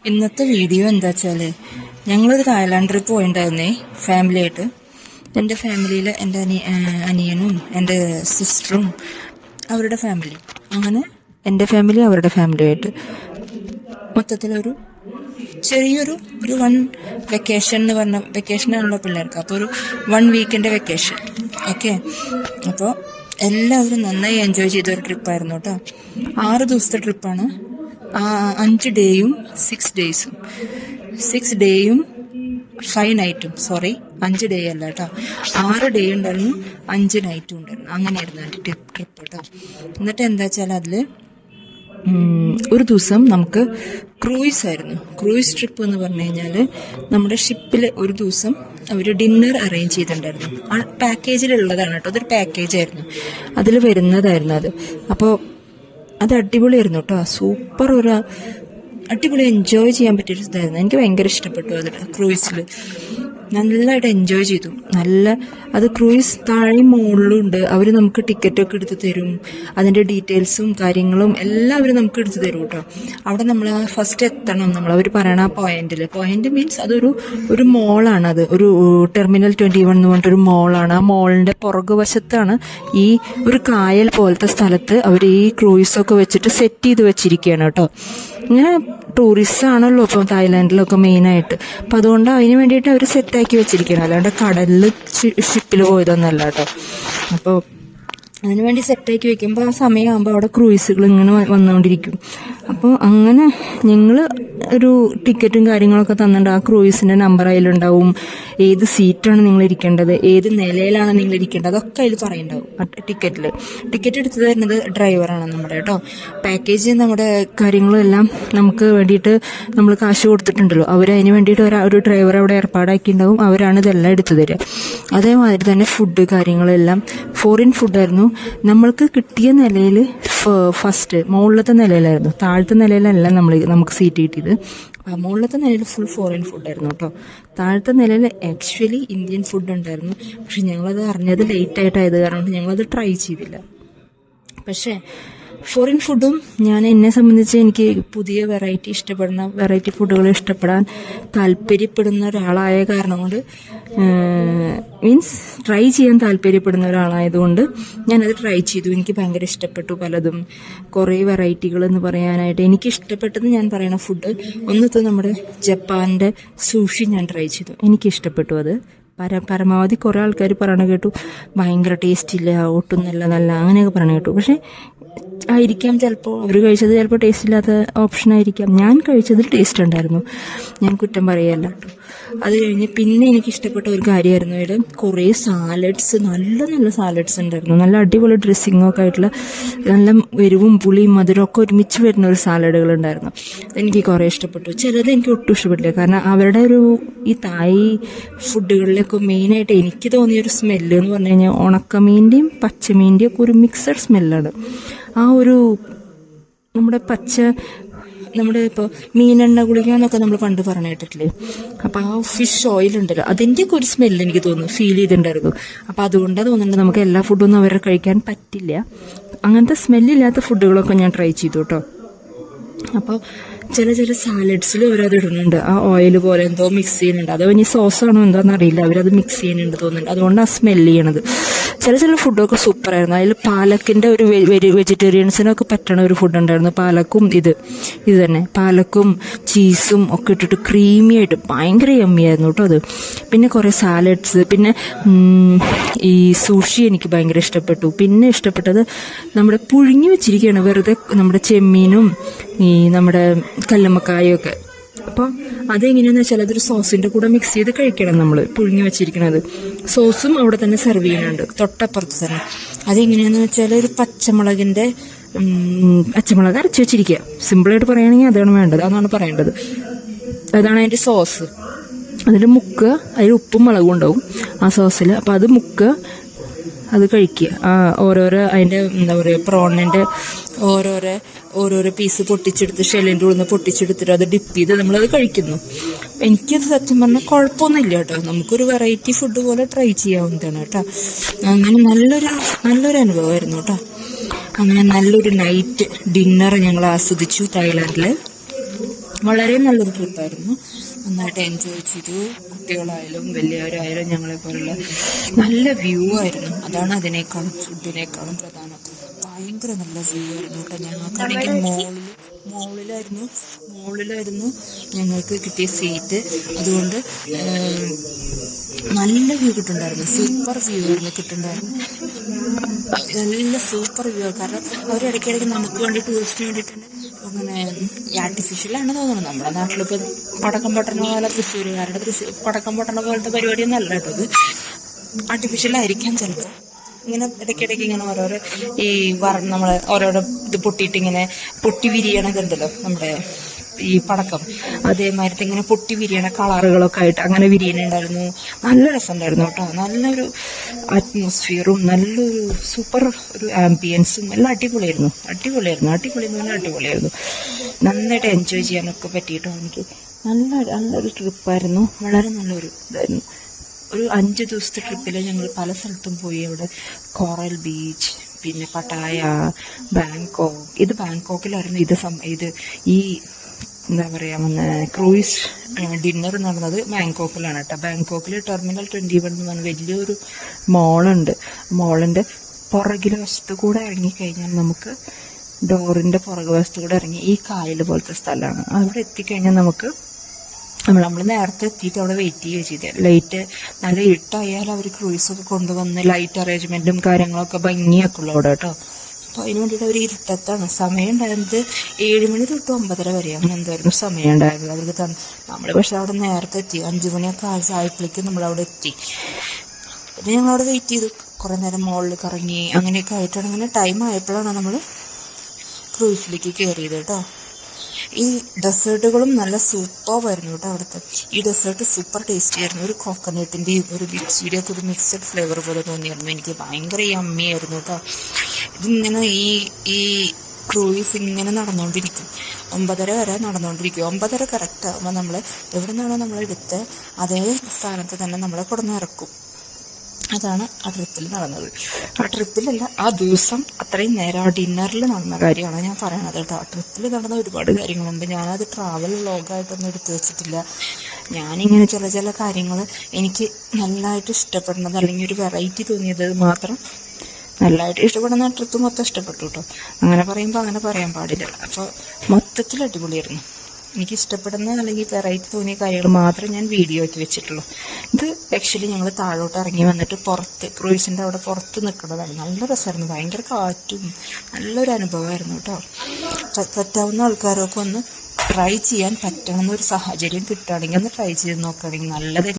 ഇന്നത്തെ വീഡിയോ എന്താ വെച്ചാൽ ഞങ്ങളൊരു തായ്ലാൻഡ് ട്രിപ്പ് പോയിണ്ടായിരുന്നേ ഫാമിലിയായിട്ട്. എൻ്റെ ഫാമിലിയിൽ എൻ്റെ അനിയനും എൻ്റെ സിസ്റ്ററും അവരുടെ ഫാമിലി, അങ്ങനെ എൻ്റെ ഫാമിലി അവരുടെ ഫാമിലിയായിട്ട് മൊത്തത്തിലൊരു ചെറിയൊരു വൺ വെക്കേഷൻ എന്ന് പറഞ്ഞ വെക്കേഷനാണല്ലോ പിള്ളേർക്ക്. അപ്പോൾ ഒരു 1 വീക്കിൻ്റെ വെക്കേഷൻ. ഓക്കെ, അപ്പോൾ എല്ലാവരും നന്നായി എൻജോയ് ചെയ്തൊരു ട്രിപ്പായിരുന്നു കേട്ടോ. 6 ദിവസത്തെ ട്രിപ്പാണ്. 5 ഡേയും 6 ഡേയ്സും 6 ഡേയും 5 നൈറ്റും. 5 ഡേ അല്ല കേട്ടോ, 6 ഡേ ഉണ്ടായിരുന്നു, 5 നൈറ്റും ഉണ്ടായിരുന്നു. അങ്ങനെയായിരുന്നു എൻ്റെ ട്രിപ്പ് കേട്ടോ. എന്നിട്ട് എന്താ വെച്ചാൽ അതിൽ ഒരു ദിവസം നമുക്ക് ക്രൂയിസ് ആയിരുന്നു. ക്രൂയിസ് ട്രിപ്പ് എന്ന് പറഞ്ഞു കഴിഞ്ഞാൽ നമ്മുടെ ഷിപ്പിൽ ഒരു ദിവസം അവർ ഡിന്നർ അറേഞ്ച് ചെയ്തിട്ടുണ്ടായിരുന്നു. ആ പാക്കേജിലുള്ളതാണ് കേട്ടോ, അതൊരു പാക്കേജായിരുന്നു, അതിൽ വരുന്നതായിരുന്നു അത്. അപ്പോൾ അത് അടിപൊളിയായിരുന്നു കേട്ടോ, സൂപ്പർ ഒരു അടിപൊളി എൻജോയ് ചെയ്യാൻ പറ്റിയൊരു ഇതായിരുന്നു. എനിക്ക് ഭയങ്കര ഇഷ്ടപ്പെട്ടു അത്. ക്രൂയിസിൽ നല്ലതായിട്ട് എൻജോയ് ചെയ്തു. അത് ക്രൂയിസ് താഴെയും മുകളിലും ഉണ്ട്. അവർ നമുക്ക് ടിക്കറ്റൊക്കെ എടുത്ത് തരും, അതിൻ്റെ ഡീറ്റെയിൽസും കാര്യങ്ങളും എല്ലാം അവർ നമുക്ക് എടുത്ത് തരും കേട്ടോ. അവിടെ നമ്മൾ ഫസ്റ്റ് എത്തണം, അവർ പറയണ പോയിന്റ് മീൻസ് അതൊരു മോളാണ്. അത് ഒരു ടെർമിനൽ 21 എന്ന് പറഞ്ഞിട്ടൊരു മോളാണ്. ആ മോളിൻ്റെ പുറകു വശത്താണ് ഈ ഒരു കായൽ പോലത്തെ സ്ഥലത്ത് അവർ ഈ ക്രൂയിസൊക്കെ വെച്ചിട്ട് സെറ്റ് ചെയ്ത് വെച്ചിരിക്കുകയാണ് കേട്ടോ. ഇങ്ങനെ ടൂറിസ്റ്റ് ആണല്ലോ ഇപ്പം തായ്ലാൻഡിലൊക്കെ മെയിനായിട്ട്. അപ്പം അതുകൊണ്ട് അതിന് വേണ്ടിയിട്ട് അവർ സെറ്റാക്കി വെച്ചിരിക്കണം, അല്ലാണ്ട് കടലിൽ ഷിപ്പിൽ പോയതൊന്നല്ല കേട്ടോ. അപ്പോൾ അതിന് വേണ്ടി സെറ്റാക്കി വെക്കുമ്പോൾ ആ സമയമാകുമ്പോൾ അവിടെ ക്രൂയിസുകൾ ഇങ്ങനെ വന്നുകൊണ്ടിരിക്കും. അപ്പോൾ അങ്ങനെ ഞങ്ങൾ ഒരു ടിക്കറ്റും കാര്യങ്ങളൊക്കെ തന്നിട്ടുണ്ട്. ആ ക്രൂയിസിൻ്റെ നമ്പർ അതിലുണ്ടാവും, ഏത് സീറ്റാണ് നിങ്ങൾ ഇരിക്കേണ്ടത്, ഏത് നിലയിലാണ് നിങ്ങൾ ഇരിക്കേണ്ടത്, അതൊക്കെ അതിൽ പറയുന്നുണ്ടാവും ടിക്കറ്റിൽ. ടിക്കറ്റ് എടുത്തു തരുന്നത് ഡ്രൈവറാണ് നമ്മുടെ കേട്ടോ. പാക്കേജ് നമ്മുടെ കാര്യങ്ങളെല്ലാം നമുക്ക് വേണ്ടിയിട്ട് നമ്മൾ കാശ് കൊടുത്തിട്ടുണ്ടല്ലോ, അതിന് വേണ്ടിയിട്ട് ഒരു ഡ്രൈവർ അവിടെ ഏർപ്പാടാക്കിയിട്ടുണ്ടാവും, അവരാണ് ഇതെല്ലാം എടുത്തു തരിക. അതേമാതിരി തന്നെ ഫുഡ് കാര്യങ്ങളെല്ലാം ഫോറിൻ ഫുഡായിരുന്നു. നമ്മൾക്ക് കിട്ടിയ നിലയിൽ ഫസ്റ്റ് മുകളിലത്തെ നിലയിലായിരുന്നു, താഴത്തെ നിലയിലല്ല നമുക്ക് സീറ്റ് കിട്ടിയത്. മുകളിലത്തെ നിലയിൽ ഫുൾ ഫോറിൻ ഫുഡായിരുന്നു കേട്ടോ. താഴത്തെ നിലയിൽ ആക്ച്വലി ഇന്ത്യൻ ഫുഡ് ഉണ്ടായിരുന്നു. പക്ഷെ ഞങ്ങളത് അറിഞ്ഞത് ലേറ്റായിട്ടായത് കാരണം ഞങ്ങളത് ട്രൈ ചെയ്തില്ല. പക്ഷേ ഫോറിൻ ഫുഡും എന്നെ സംബന്ധിച്ച് എനിക്ക് പുതിയ വെറൈറ്റി ഫുഡുകൾ ഇഷ്ടപ്പെടാൻ താല്പര്യപ്പെടുന്ന ഒരാളായ കാരണം കൊണ്ട്, മീൻസ് ട്രൈ ചെയ്യാൻ താല്പര്യപ്പെടുന്ന ഒരാളായതുകൊണ്ട് ഞാനത് ട്രൈ ചെയ്തു. എനിക്ക് ഭയങ്കര ഇഷ്ടപ്പെട്ടു പലതും. കുറേ വെറൈറ്റികൾ എന്ന് പറയാനായിട്ട് എനിക്ക് ഇഷ്ടപ്പെട്ടത്, ഞാൻ പറയുന്ന ഫുഡ് ഒന്നത്തെ നമ്മുടെ ജപ്പാൻ്റെ സൂഷി ഞാൻ ട്രൈ ചെയ്തു. എനിക്കിഷ്ടപ്പെട്ടു അത്. പരമാവധി കുറേ ആൾക്കാർ പറയണ കേട്ടു ഭയങ്കര ടേസ്റ്റ് ഇല്ല, ഒട്ടും നല്ല അങ്ങനെയൊക്കെ പറയണ കേട്ടു. പക്ഷേ ആയിരിക്കാം, ചിലപ്പോൾ അവർ കഴിച്ചത് ചിലപ്പോൾ ടേസ്റ്റ് ഇല്ലാത്ത ഓപ്ഷനായിരിക്കാം. ഞാൻ കഴിച്ചതിൽ ടേസ്റ്റ് ഉണ്ടായിരുന്നു, ഞാൻ കുറ്റം പറയല്ല കേട്ടോ. അത് കഴിഞ്ഞ് പിന്നെ എനിക്ക് ഇഷ്ടപ്പെട്ട ഒരു കാര്യമായിരുന്നു, ഇവിടെ കുറേ സാലഡ്സ്, നല്ല സാലഡ്സ് ഉണ്ടായിരുന്നു. നല്ല അടിപൊളി ഡ്രസ്സിങ്ങൊക്കെ ആയിട്ടുള്ള നല്ല എരിവും പുളിയും മധുരമൊക്കെ ഒരുമിച്ച് വരുന്ന ഒരു സാലഡുകൾ ഉണ്ടായിരുന്നു. അതെനിക്ക് കുറേ ഇഷ്ടപ്പെട്ടു. ചിലത് എനിക്ക് ഒട്ടും ഇഷ്ടപ്പെട്ടില്ല, കാരണം അവരുടെ ഈ തായ് ഫുഡുകളിലൊക്കെ മെയിനായിട്ട് എനിക്ക് തോന്നിയൊരു സ്മെല്ല് എന്ന് പറഞ്ഞു കഴിഞ്ഞാൽ ഉണക്കമീൻ്റെയും പച്ചമീൻ്റെയും ഒക്കെ ഒരു മിക്സഡ് സ്മെല്ലാണ്. നമ്മുടെ ഇപ്പോൾ മീനെണ്ണ കുളിക്കാന്നൊക്കെ നമ്മൾ പണ്ട് പറഞ്ഞു കേട്ടിട്ടില്ലേ. അപ്പോൾ ആ ഫിഷ് ഓയിൽ ഉണ്ടല്ലോ, അതിൻ്റെയൊക്കെ ഒരു സ്മെല്ല് എനിക്ക് തോന്നുന്നു, ഫീൽ ചെയ്തിട്ടുണ്ടായിരുന്നു. അപ്പോൾ അതുകൊണ്ടാണ് തോന്നുന്നുണ്ട് നമുക്ക് എല്ലാ ഫുഡൊന്നും അവരെ കഴിക്കാൻ പറ്റില്ല. അങ്ങനത്തെ സ്മെല്ലില്ലാത്ത ഫുഡുകളൊക്കെ ഞാൻ ട്രൈ ചെയ്തു കേട്ടോ. അപ്പോൾ ചില സാലഡ്സിൽ അവരത് ഇടുന്നുണ്ട്, ആ ഓയിൽ പോലെ എന്തോ മിക്സ് ചെയ്യുന്നുണ്ട്. അത് ഇനി സോസാണോ എന്താണെന്ന് അറിയില്ല, അവരത് മിക്സ് ചെയ്യുന്നുണ്ട് തോന്നുന്നുണ്ട്, അതുകൊണ്ടാണ് ആ സ്മെല്ല് ചെയ്യണത്. ചില ഫുഡൊക്കെ സൂപ്പറായിരുന്നു. അതിൽ പാലക്കിൻ്റെ ഒരു വെജിറ്റേറിയൻസിനൊക്കെ പറ്റണ ഒരു ഫുഡ് ഉണ്ടായിരുന്നു. പാലക്കും ഇത് തന്നെ പാലക്കും ചീസും ഒക്കെ ഇട്ടിട്ട് ക്രീമി ആയിട്ട് ഭയങ്കര യമ്മിയായിരുന്നു കേട്ടോ അത്. പിന്നെ കുറേ സാലഡ്സ്, പിന്നെ ഈ സൂഷി എനിക്ക് ഭയങ്കര ഇഷ്ടപ്പെട്ടു. പിന്നെ ഇഷ്ടപ്പെട്ടത് നമ്മുടെ പുഴുങ്ങി വെച്ചിരിക്കുകയാണ് വെറുതെ നമ്മുടെ ചെമ്മീനും ഈ നമ്മുടെ കല്ലുമ്മക്കായൊക്കെ. അപ്പോൾ അതെങ്ങനെയാണെന്ന് വെച്ചാൽ അതൊരു സോസിൻ്റെ കൂടെ മിക്സ് ചെയ്ത് കഴിക്കണം നമ്മൾ, പുഴുങ്ങി വെച്ചിരിക്കുന്നത്. സോസും അവിടെ തന്നെ സെർവ് ചെയ്യുന്നുണ്ട് തൊട്ടപ്പുറത്ത് തന്നെ. അതെങ്ങനെയാണെന്ന് വെച്ചാൽ ഒരു പച്ചമുളക് അരച്ച് വെച്ചിരിക്കുക. സിമ്പിളായിട്ട് പറയുകയാണെങ്കിൽ അതാണ് വേണ്ടത്, അതാണ് പറയേണ്ടത്. അതാണ് അതിൻ്റെ സോസ്. അതിൽ മുക്കുക, അതിൽ ഉപ്പും മുളകും ഉണ്ടാവും ആ സോസിൽ. അപ്പോൾ അത് മുക്കുക, അത് കഴിക്കുക. ഓരോരോ അതിൻ്റെ എന്താ പറയുക, പ്രോണിൻ്റെ ഓരോരോ പീസ് പൊട്ടിച്ചെടുത്ത് ഷെല്ലിൻ്റെ ഉള്ളിൽ നിന്ന് പൊട്ടിച്ചെടുത്തിട്ട് അത് ഡിപ്പ് ചെയ്ത് നമ്മളത് കഴിക്കുന്നു. എനിക്കത് സത്യം പറഞ്ഞാൽ കുഴപ്പമൊന്നുമില്ല കേട്ടോ. നമുക്കൊരു വെറൈറ്റി ഫുഡ് പോലെ ട്രൈ ചെയ്യാവുന്നതാണ് കേട്ടോ. അങ്ങനെ നല്ലൊരു അനുഭവമായിരുന്നു കേട്ടോ. അങ്ങനെ നല്ലൊരു നൈറ്റ് ഡിന്നർ ഞങ്ങൾ ആസ്വദിച്ചു തായ്ലാൻഡിൽ. വളരെ നല്ലൊരു ട്രിപ്പായിരുന്നു. നന്നായിട്ട് എൻജോയ് ചെയ്തു. കുട്ടികളായാലും വലിയവരായാലും ഞങ്ങളെ പോലുള്ള നല്ല വ്യൂ ആയിരുന്നു. അതാണ് അതിനേക്കാളും ഫുഡിനേക്കാളും പ്രധാനം. ഭയങ്കര നല്ല വ്യൂ ആയിരുന്നു കേട്ടോ. ഞങ്ങൾക്കാണെങ്കിൽ മോളിലായിരുന്നു ഞങ്ങൾക്ക് കിട്ടിയ സീറ്റ്. അതുകൊണ്ട് നല്ല വ്യൂ കിട്ടുന്നുണ്ടായിരുന്നു. സൂപ്പർ വ്യൂ ആയിരുന്നു കിട്ടുന്നുണ്ടായിരുന്നു. നല്ല സൂപ്പർ വ്യൂ. കാരണം അവരിടയ്ക്കിടയ്ക്ക് നമുക്ക് വേണ്ടി ടൂറിസ്റ്റിന് വേണ്ടിയിട്ട് അങ്ങനെ ആർട്ടിഫിഷ്യലാണ് തോന്നുന്നത്. നമ്മുടെ നാട്ടിലിപ്പോൾ പടക്കം പൊട്ടണ പോലെ തൃശ്ശൂരുകാരുടെ പടക്കം പൊട്ടണ പോലത്തെ പരിപാടിയൊന്നും അല്ല കേട്ടോ. ഇത് ആർട്ടിഫിഷ്യലായിരിക്കാം ചിലപ്പോൾ. ഇങ്ങനെ ഇടയ്ക്കിടയ്ക്ക് ഇങ്ങനെ ഓരോരോ ഈ നമ്മളെ ഓരോരോ ഇത് പൊട്ടിയിട്ട് ഇങ്ങനെ പൊട്ടി വിരിയണൊക്കെ ഉണ്ടല്ലോ നമ്മുടെ ഈ പടക്കം. അതേമാതിരത്തെ ഇങ്ങനെ പൊട്ടി വിരിയണ കളറുകളൊക്കെ ആയിട്ട് അങ്ങനെ വിരിയണുണ്ടായിരുന്നു. നല്ല രസമുണ്ടായിരുന്നു കേട്ടോ. നല്ലൊരു അറ്റ്മോസ്ഫിയറും നല്ലൊരു സൂപ്പർ ഒരു ആംബിയൻസും എല്ലാം അടിപൊളിയായിരുന്നു. നന്നായിട്ട് എൻജോയ് ചെയ്യാനൊക്കെ പറ്റിയിട്ടോ. എനിക്ക് നല്ലൊരു ട്രിപ്പായിരുന്നു. വളരെ നല്ലൊരു ഇതായിരുന്നു. ഒരു 5 ദിവസത്തെ ട്രിപ്പിൽ ഞങ്ങൾ പല സ്ഥലത്തും പോയി. അവിടെ കോറൽ ബീച്ച്, പിന്നെ പട്ടായ, ബാങ്കോക്ക്. ഇത് ബാങ്കോക്കിലായിരുന്നു. ഇത് ഈ എന്താ പറയുക ക്രൂയിസ് ഡിന്നർ നടന്നത് ബാങ്കോക്കിലാണ് കേട്ടോ. ബാങ്കോക്കിൽ ടെർമിനൽ 21 എന്ന് പറഞ്ഞ വലിയൊരു മോളുണ്ട്. മോളിൻ്റെ പുറകിലെ വശത്ത് കൂടെ ഇറങ്ങിക്കഴിഞ്ഞാൽ നമുക്ക് ഡോറിൻ്റെ പുറകു വശത്ത് കൂടെ ഇറങ്ങി ഈ കായൽ പോലത്തെ സ്ഥലമാണ്. അവിടെ എത്തിക്കഴിഞ്ഞാൽ നമുക്ക് നമ്മൾ നേരത്തെ എത്തിയിട്ട് അവിടെ വെയിറ്റ് ചെയ്യുക ചെയ്തത്. ലൈറ്റ് നല്ല ഇരുട്ടായാൽ അവർ ക്രൂയിസൊക്കെ കൊണ്ടുവന്ന് ലൈറ്റ് അറേഞ്ച്മെൻറ്റും കാര്യങ്ങളൊക്കെ ഭംഗിയാക്കുള്ളൂ അവിടെ കേട്ടോ. അപ്പോൾ അതിന് വേണ്ടിയിട്ട് അവർ ഇരുട്ടത്താണ്. സമയം ഉണ്ടായിരുന്നത് 7 മണി തൊട്ട് 9:30 വരെ അങ്ങനെ എന്തായിരുന്നു സമയം ഉണ്ടായിരുന്നത് അവർക്ക് നമ്മൾ. പക്ഷെ അവിടെ നേരത്തെ എത്തി. 5 മണിയൊക്കെ ആയപ്പോഴേക്കും നമ്മളവിടെ എത്തി. പിന്നെ ഞങ്ങളവിടെ വെയിറ്റ് ചെയ്തു. കുറേ നേരം മുകളിൽ കറങ്ങി അങ്ങനെയൊക്കെ ആയിട്ടാണ്. അങ്ങനെ ടൈം ആയപ്പോഴാണ് നമ്മൾ ക്രൂയിസിലേക്ക് കയറിയത് കേട്ടോ. ഈ ഡെസേർട്ടുകളും നല്ല സൂപ്പറായിരുന്നു കേട്ടോ അവിടുത്തെ. ഈ ഡെസേർട്ട് സൂപ്പർ ടേസ്റ്റി ആയിരുന്നു. ഒരു കോക്കനട്ടിൻ്റെയും ഒരു ലിച്ചിയുടെ ഒക്കെ ഒരു മിക്സഡ് ഫ്ലേവർ പോലെ തോന്നിയിരുന്നു. എനിക്ക് ഭയങ്കര യമ്മി ആയിരുന്നു കേട്ടോ. ഇതിങ്ങനെ ഈ ക്രൂയിസ് ഇങ്ങനെ നടന്നുകൊണ്ടിരിക്കും. 9:30 വരെ നടന്നുകൊണ്ടിരിക്കും. 9:30 കറക്റ്റ് ആകുമ്പോൾ നമ്മൾ എവിടെ നിന്നാണോ നമ്മളെടുത്ത് അതേ സ്ഥാനത്ത് തന്നെ നമ്മളെ കൊണ്ടുവന്ന് ഇറക്കും. അതാണ് ആ ട്രിപ്പിൽ നടന്നത്. ആ ട്രിപ്പിലല്ല, ആ ദിവസം അത്രയും നേരം ആ ഡിന്നറിൽ നടന്ന കാര്യമാണ് ഞാൻ പറയണത് കേട്ടോ. ആ ട്രിപ്പിൽ നടന്ന ഒരുപാട് കാര്യങ്ങളുണ്ട്. ഞാനത് ട്രാവൽ വ്ളോഗായിട്ടൊന്നും എടുത്തു വെച്ചിട്ടില്ല. ഞാനിങ്ങനെ ചില കാര്യങ്ങൾ എനിക്ക് നല്ലതായിട്ട് ഇഷ്ടപ്പെടുന്നത് അല്ലെങ്കിൽ ഒരു വെറൈറ്റി തോന്നിയത് മാത്രം നല്ലതായിട്ട് ഇഷ്ടപ്പെടുന്ന ട്രിപ്പ് മൊത്തം ഇഷ്ടപ്പെട്ടു കേട്ടോ. അങ്ങനെ പറയുമ്പോൾ അങ്ങനെ പറയാൻ പാടില്ല. അപ്പോൾ മൊത്തത്തിൽ അടിപൊളിയായിരുന്നു. എനിക്ക് ഇഷ്ടപ്പെടുന്ന അല്ലെങ്കിൽ വെറൈറ്റി തോന്നിയ കാര്യങ്ങൾ മാത്രമേ ഞാൻ വീഡിയോ ആക്കി വെച്ചിട്ടുള്ളൂ. ഇത് ആക്ച്വലി ഞങ്ങൾ താഴോട്ട് ഇറങ്ങി വന്നിട്ട് ക്രൂയിസിൻ്റെ അവിടെ പുറത്ത് നിൽക്കുന്നതാണ്. നല്ല രസമായിരുന്നു. ഭയങ്കര കാറ്റും നല്ലൊരു അനുഭവമായിരുന്നു കേട്ടോ. പറ്റാവുന്ന ആൾക്കാരൊക്കെ ഒന്ന് ട്രൈ ചെയ്യാൻ പറ്റണമെന്നൊരു സാഹചര്യം കിട്ടുകയാണെങ്കിൽ ഒന്ന് ട്രൈ ചെയ്ത് നോക്കുകയാണെങ്കിൽ നല്ലത്.